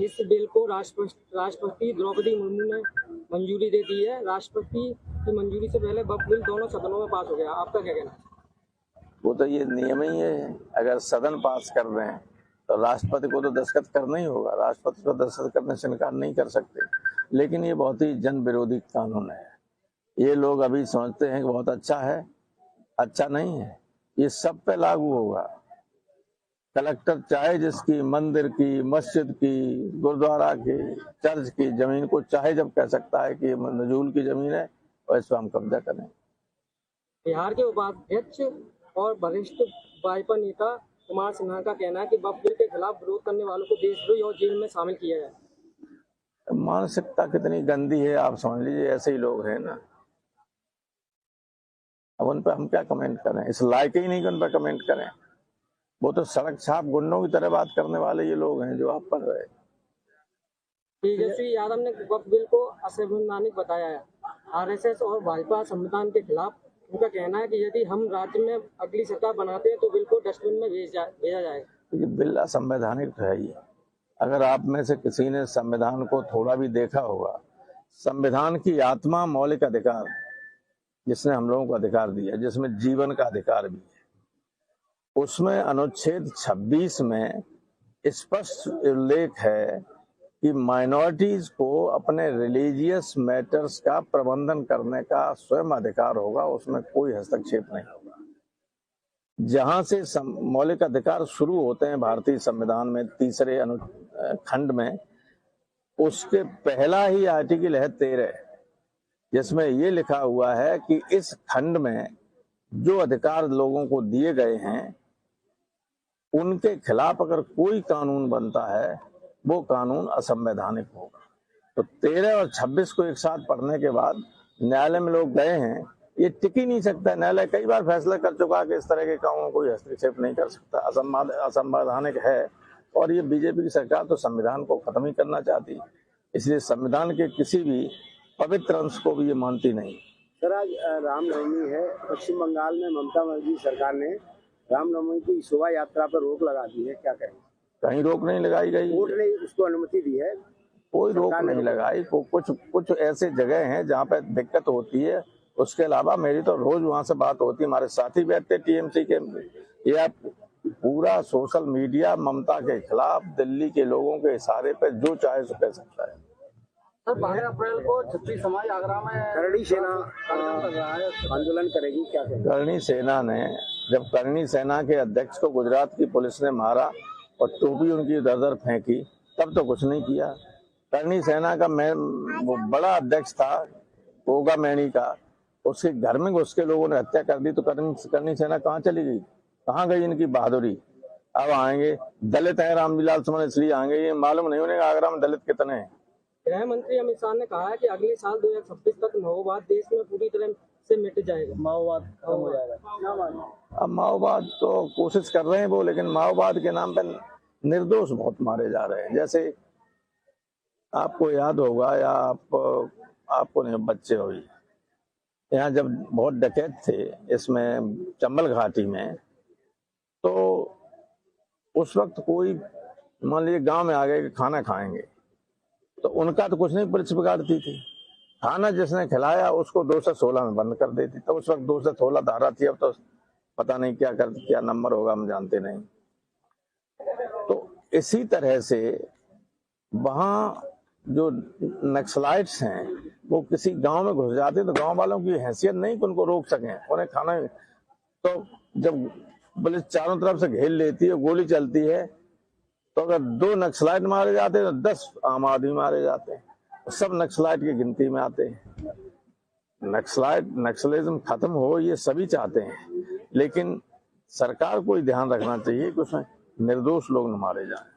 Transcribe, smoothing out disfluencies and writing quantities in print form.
इस बिल को राष्ट्रपति द्रौपदी मुर्मू ने मंजूरी दे दी है। राष्ट्रपति की मंजूरी से पहले वक्फ बिल दोनों सदनों में पास हो गया। आपका क्या कहना है? वो तो ये नियम ही है, अगर सदन पास कर रहे हैं तो राष्ट्रपति को तो दस्तखत करना ही होगा। राष्ट्रपति को दस्तखत करने से इनकार नहीं कर सकते। लेकिन ये बहुत ही जन विरोधी कानून है। ये लोग अभी समझते हैं कि बहुत अच्छा है, अच्छा नहीं है। ये सब पे लागू होगा। कलेक्टर चाहे जिसकी मंदिर की, मस्जिद की, गुरुद्वारा की, चर्च की जमीन को चाहे जब कह सकता है कि ये नजूल की जमीन है और इस पर हम कब्जा करें। बिहार के उपाध्यक्ष और वरिष्ठ भाजपा नेता कुमार सिन्हा का कहना है कि वक्फ बिल के खिलाफ विरोध करने वालों को देशद्रोही और जेल में शामिल किया जाए। मानसिकता कितनी गंदी है आप समझ लीजिए। ऐसे ही लोग हैं ना, अब उन पर हम क्या कमेंट करें? इस लायक ही नहीं कि उन पर कमेंट करें। वो तो सड़क छाप गुंडों की तरह बात करने वाले ये लोग हैं जो आप पढ़ रहे हैं। तेजस्वी यादव ने वक्फ बिल को असंवैधानिक बताया है। आरएसएस और भाजपा संविधान के खिलाफ। उनका कहना है कि यदि हम राज्य में अगली सरकार बनाते हैं तो बिल को डस्टबिन में भेजा जाएगा। ये बिल असंवैधानिक तो है ही। अगर आप में से किसी ने संविधान को थोड़ा भी देखा होगा, संविधान की आत्मा मौलिक अधिकार, जिसने हम लोगों को अधिकार दिया, जिसमें जीवन का अधिकार भी है, उसमें अनुच्छेद 26 में स्पष्ट उल्लेख है कि माइनॉरिटीज को अपने रिलीजियस मैटर्स का प्रबंधन करने का स्वयं अधिकार होगा। उसमें कोई हस्तक्षेप नहीं होगा। जहां से मौलिक अधिकार शुरू होते हैं भारतीय संविधान में तीसरे खंड में, उसके पहला ही आर्टिकल है 13, जिसमें ये लिखा हुआ है कि इस खंड में जो अधिकार लोगों को दिए गए हैं उनके खिलाफ अगर कोई कानून बनता है वो कानून असंवैधानिक होगा। तो 13 और 26 को एक साथ पढ़ने के बाद न्यायालय में लोग गए हैं, ये टिक ही नहीं सकता। न्यायालय कई बार फैसला कर चुका है कि इस तरह के कामों कोई हस्तक्षेप नहीं कर सकता, असंवैधानिक है। और ये बीजेपी की सरकार तो संविधान को खत्म ही करना चाहती है, इसलिए संविधान के किसी भी पवित्र अंश को भी ये मानती नहीं। सर, आज रामनवमी है। पश्चिम बंगाल में ममता बनर्जी सरकार ने रामनवमी की शोभा यात्रा पर रोक लगा दी है, क्या कहें? कहीं रोक नहीं लगाई गई, कोर्ट ने उसको अनुमति दी है। कोई रोक नहीं लगाई। कुछ ऐसे जगह हैं जहाँ पे दिक्कत होती है, उसके अलावा मेरी तो रोज वहां से बात होती है। हमारे साथी बैठते टीएमसी के। ये पूरा सोशल मीडिया ममता के खिलाफ दिल्ली के लोगों के इशारे पे जो चाहे सो कह सकता है। सर, 12 अप्रैल को छत्री समाज आगरा में करणी सेना आंदोलन करेगी, क्या कहेंगे? करणी सेना ने, जब करणी सेना के अध्यक्ष को गुजरात की पुलिस ने मारा और टोपी उनकी दर फेंकी, तब तो कुछ नहीं किया। करणी सेना का वो बड़ा अध्यक्ष था गोगा मैनी का, उसके घर में घुस के लोगों ने हत्या कर दी। तो करणी सेना कहाँ चली गई? कहाँ गई इनकी बहादुरी? अब आएंगे दलित है रामविलास सुमन, इसलिए आएंगे। ये मालूम नहीं उन्हें आगरा में दलित कितने हैं। गृह मंत्री अमित शाह ने कहा है कि अगले साल 2026 तक माओवाद देश में पूरी तरह से मिट जाएगा, माओवाद खत्म हो जाएगा। अब माओवाद तो कोशिश कर रहे हैं वो, लेकिन माओवाद के नाम पर निर्दोष बहुत मारे जा रहे हैं। जैसे आपको याद होगा या आपको नहीं, बच्चे हो, यहाँ जब बहुत डकैत थे इसमें चंबल घाटी में, तो उस वक्त कोई मान लीजिए गांव में आ गए कि खाना खाएंगे, तो उनका तो कुछ नहीं, पुलिस बिगाड़ती थी। खाना जिसने खिलाया उसको 216 में बंद कर देती। तो उस वक्त 216 धारा थी, अब तो पता नहीं क्या नंबर होगा, हम जानते नहीं। तो इसी तरह से वहां जो नक्सलाइट्स हैं वो किसी गांव में घुस जाते, तो गांव वालों की हैसियत नहीं कि उनको रोक सकें, उन्हें खाना। तो जब पुलिस चारों तरफ से घेर लेती है, गोली चलती है, तो अगर 2 नक्सलाइट मारे जाते हैं तो 10 आम आदमी मारे जाते हैं। सब नक्सलाइट की गिनती में आते हैं। नक्सलिज्म खत्म हो ये सभी चाहते हैं, लेकिन सरकार को ध्यान रखना चाहिए कि उसमें निर्दोष लोग न मारे जाएं।